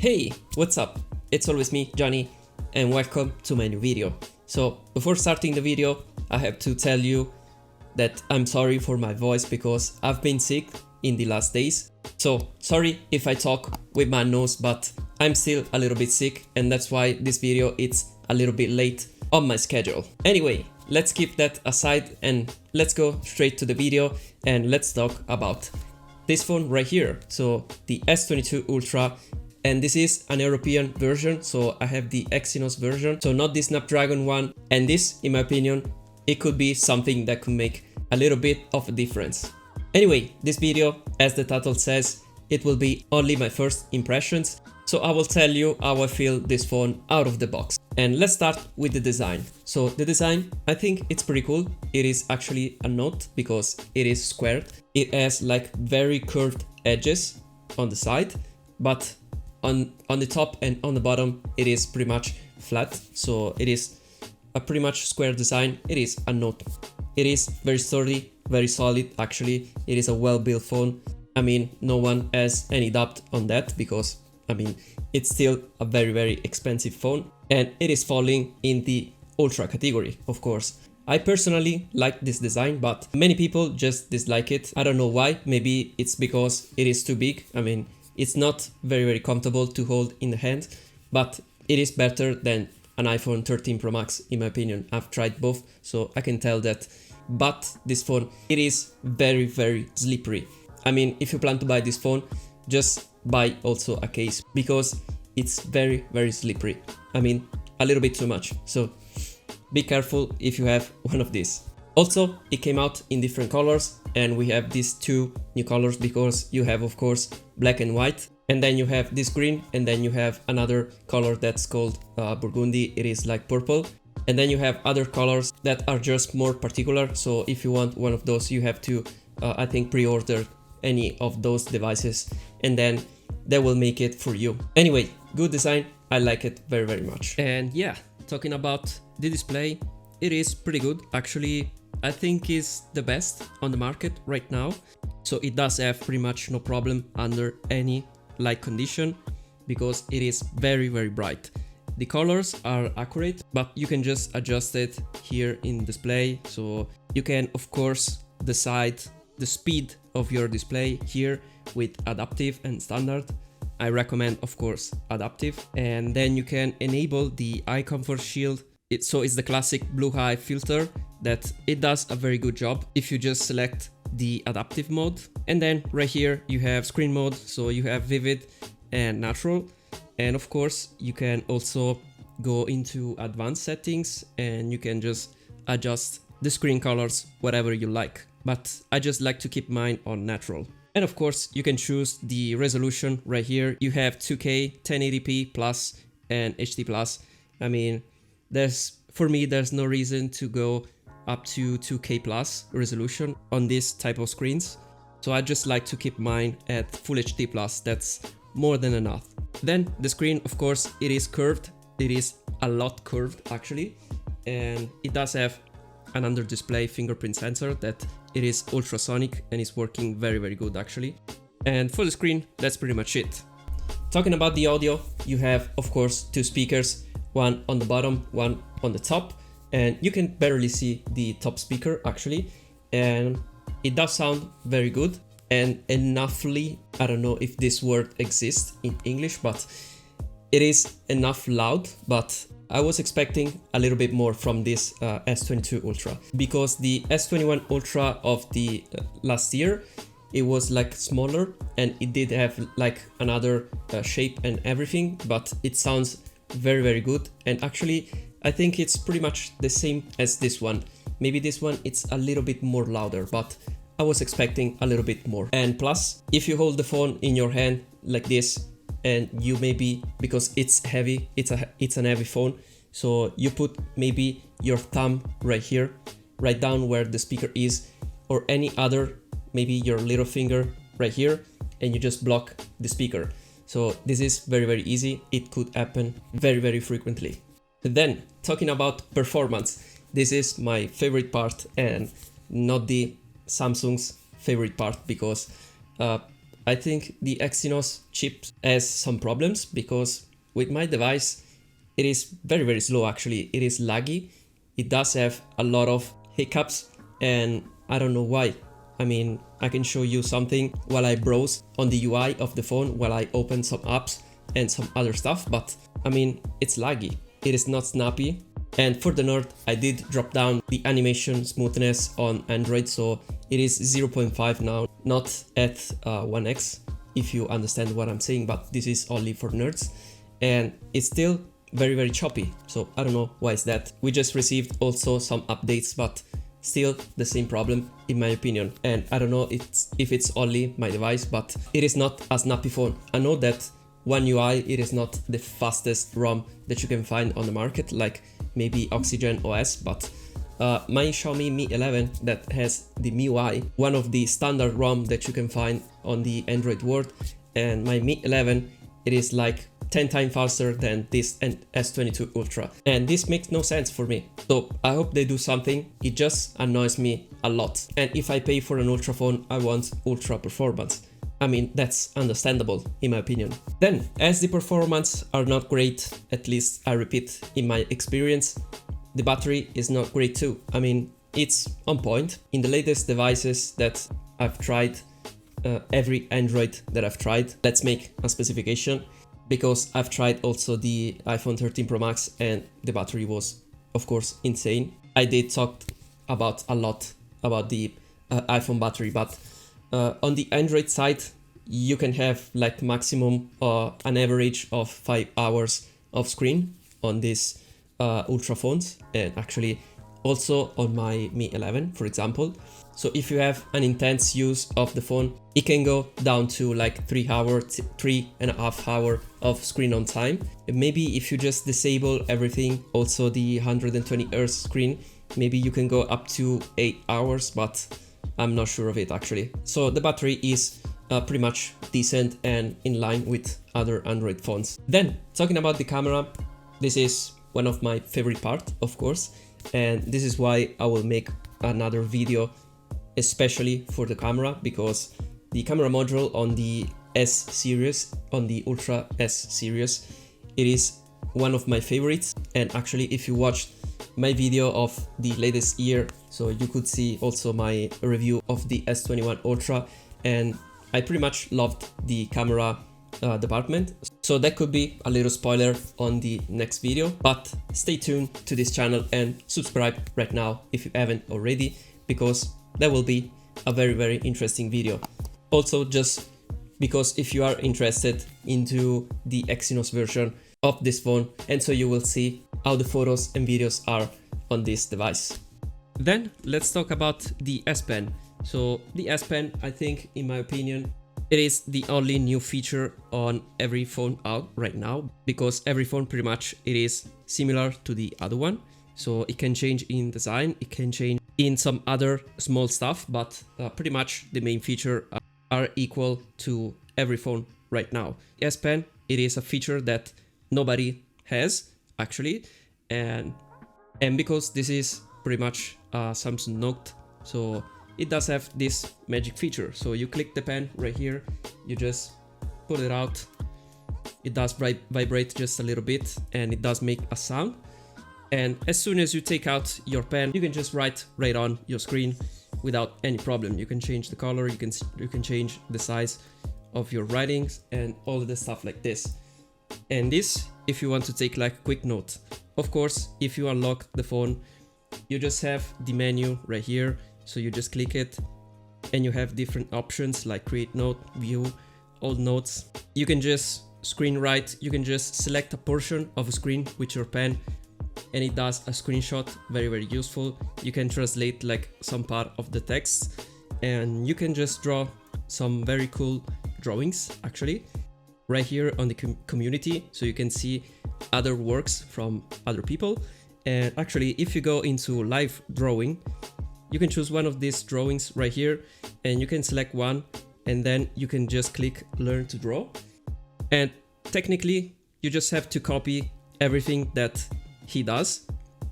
Hey, what's up? It's always me, Johnny, and welcome to my new video. So, before starting the video, I have to tell you that I'm sorry for my voice because I've been sick in the last days. So, sorry if I talk with my nose, but I'm still a little bit sick, and that's why this video is a little bit late on my schedule. Anyway, let's keep that aside and let's go straight to the video and let's talk about this phone right here. So, the S22 Ultra. And this is an European version, so I have the Exynos version, so not the Snapdragon one. And this, in my opinion, it could be something that could make a little bit of a difference. Anyway, this video, as the title says, it will be only my first impressions, so I will tell you how I feel this phone out of the box. And let's start with the design. So the design, I think it's pretty cool. It is actually a Note because it is squared. It has like very curved edges on the side, but on the top and on the bottom it is pretty much flat, so it is a pretty much square design. It is a Note. It is very sturdy, very solid. Actually, it is a well-built phone. I mean, no one has any doubt on that because I mean it's still a very expensive phone, and it is falling in the Ultra category, of course. I personally like this design, but many people just dislike it. I don't know why. Maybe it's because it is too big. I mean, it's not very comfortable to hold in the hand, but it is better than an iPhone 13 Pro Max in my opinion. I've tried both, so I can tell that. But this phone, it is very slippery. I mean, if you plan to buy this phone, just buy also a case because it's very slippery. I mean, a little bit too much. So be careful if you have one of these. Also, it came out in different colors, and we have these two new colors because you have, of course, black and white, and then you have this green, and then you have another color that's called burgundy. It is like purple, and then you have other colors that are just more particular. So if you want one of those, you have to, I think, pre-order any of those devices, and then they will make it for you. Anyway, good design. I like it very much. And yeah, talking about the display, it is pretty good. Actually, I think is the best on the market right now. So it does have pretty much no problem under any light condition because it is very bright. The colors are accurate, but you can just adjust it here in display. So you can, of course, decide the speed of your display here with adaptive and standard. I recommend, of course, adaptive. And then you can enable the eye comfort shield. So it's the classic blue eye filter that it does a very good job if you just select the adaptive mode. And then right here you have screen mode, so you have vivid and natural. And of course you can also go into advanced settings and you can just adjust the screen colors whatever you like. But I just like to keep mine on natural. And of course you can choose the resolution right here. You have 2K, 1080p plus and HD plus. I mean, for me there's no reason to go up to 2K plus resolution on this type of screens. So I just like to keep mine at Full HD plus. That's more than enough. Then the screen, of course, it is curved. It is a lot curved actually, and it does have an under display fingerprint sensor that it is ultrasonic and is working very good actually. And for the screen, that's pretty much it. Talking about the audio, you have, of course, two speakers, one on the bottom, one on the top, and you can barely see the top speaker actually, and it does sound very good and enoughly, I don't know if this word exists in English, but it is enough loud. But I was expecting a little bit more from this S22 Ultra because the S21 Ultra of the last year, it was like smaller and it did have like another shape and everything, but it sounds very good. And actually I think it's pretty much the same as this one. Maybe this one it's a little bit more louder, but I was expecting a little bit more. And plus, if you hold the phone in your hand like this, and you maybe, because it's heavy, it's an heavy phone, so you put maybe your thumb right here, right down where the speaker is, or any other, maybe your little finger right here, and you just block the speaker. So this is very easy. It could happen very frequently. Then talking about performance, this is my favorite part and not the Samsung's favorite part because I think the Exynos chip has some problems because with my device, it is very slow actually. It is laggy. It does have a lot of hiccups and I don't know why. I mean, I can show you something while I browse on the UI of the phone while I open some apps and some other stuff, but I mean, it's laggy. It is not snappy. And for the nerd, I did drop down the animation smoothness on Android, so it is 0.5 now, not at 1x, if you understand what I'm saying, but this is only for nerds. And it's still very choppy, so I don't know why is that. We just received also some updates, but still the same problem in my opinion. And I don't know if it's only my device, but it is not a snappy phone. I know that One UI, it is not the fastest ROM that you can find on the market, like maybe Oxygen OS, but my Xiaomi Mi 11 that has the MIUI, one of the standard ROM that you can find on the Android world, and my Mi 11, it is like 10 times faster than this S22 Ultra, and this makes no sense for me. So I hope they do something. It just annoys me a lot, and if I pay for an Ultra phone, I want ultra performance. I mean, that's understandable in my opinion. Then, as the performance are not great, at least I repeat in my experience, the battery is not great too. I mean, it's on point. In the latest devices that I've tried, every Android that I've tried, let's make a specification, because I've tried also the iPhone 13 Pro Max and the battery was, of course, insane. I did talk about a lot about the iPhone battery, but on the Android side, you can have like maximum an average of 5 hours of screen on these Ultra phones, and actually also on my Mi 11, for example. So if you have an intense use of the phone, it can go down to like 3.5 hours of screen on time. And maybe if you just disable everything, also the 120 Hz screen, maybe you can go up to 8 hours, but I'm not sure of it actually. So the battery is pretty much decent and in line with other Android phones. Then, talking about the camera, this is one of my favorite parts, of course, and this is why I will make another video especially for the camera, because the camera module on the S series, on the Ultra S series, it is one of my favorites. And actually, if you watched my video of the latest year, so you could see also my review of the S21 Ultra, and I pretty much loved the camera department. So that could be a little spoiler on the next video, but stay tuned to this channel and subscribe right now if you haven't already, because that will be a very interesting video. Also, just because if you are interested into the Exynos version of this phone, and so you will see how the photos and videos are on this device. Then let's talk about the S Pen. So the S Pen, I think, in my opinion, it is the only new feature on every phone out right now, because every phone pretty much it is similar to the other one. So it can change in design, it can change in some other small stuff, but pretty much the main feature are equal to every phone right now. S Pen, it is a feature that nobody has actually, and because this is pretty much Samsung Note, so it does have this magic feature. So you click the pen right here, you just pull it out, it does vibrate just a little bit, and it does make a sound. And as soon as you take out your pen, you can just write right on your screen without any problem. You can change the color, you can change the size of your writings and all of the stuff like this. And this, if you want to take like a quick note. Of course, if you unlock the phone, you just have the menu right here. So you just click it and you have different options like create note, view, all notes. You can just screen write, you can just select a portion of a screen with your pen, and it does a screenshot, very useful. You can translate like some part of the text, and you can just draw some very cool drawings actually right here on the community, so you can see other works from other people. And actually, if you go into live drawing, you can choose one of these drawings right here, and you can select one, and then you can just click learn to draw, and technically you just have to copy everything that he does,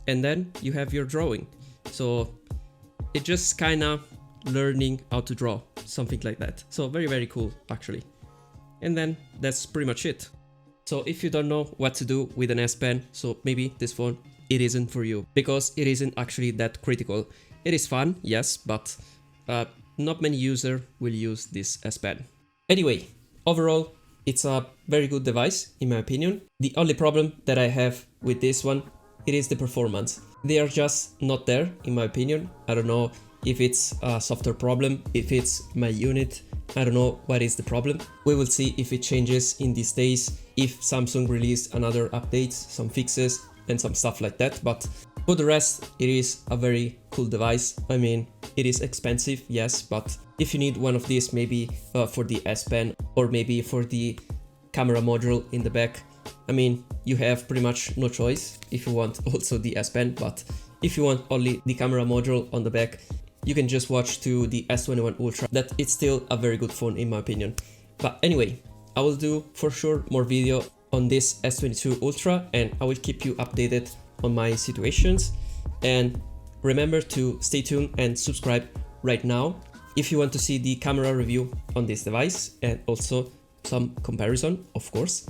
and then you have your drawing. So it's just kind of learning how to draw. something like that. So very cool actually. And then that's pretty much it. So if you don't know what to do with an S Pen, so maybe this phone, it isn't for you, because it isn't actually that critical. It is fun, yes, but not many users will use this S Pen. Anyway, overall, it's a very good device in my opinion. The only problem that I have with this one, it is the performance. They are just not there in my opinion. I don't know if it's a software problem, if it's my unit, I don't know what is the problem. We will see if it changes in these days, if Samsung released another updates, some fixes and some stuff like that, but for the rest, it is a very cool device. I mean, it is expensive, yes, but if you need one of these, maybe for the S Pen or maybe for the camera module in the back, I mean, you have pretty much no choice if you want also the S Pen, but if you want only the camera module on the back, you can just watch to the S21 Ultra. That it's still a very good phone in my opinion. But anyway, I will do for sure more video on this S22 Ultra and I will keep you updated on my situations. And remember to stay tuned and subscribe right now if you want to see the camera review on this device and also some comparison, of course,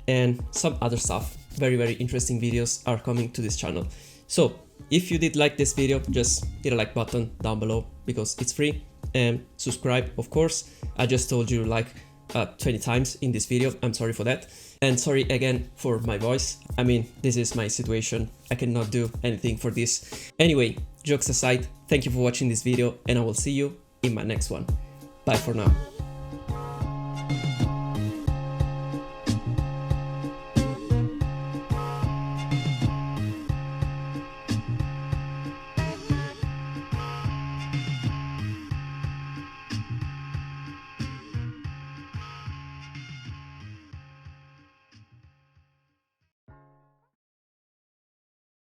and some other stuff. Very interesting videos are coming to this channel. So if you did like this video, just hit a like button down below because it's free, and subscribe, of course. I just told you like 20 times in this video, I'm sorry for that. And sorry again for my voice. I mean, this is my situation. I cannot do anything for this. Anyway, jokes aside, thank you for watching this video and I will see you in my next one. Bye for now.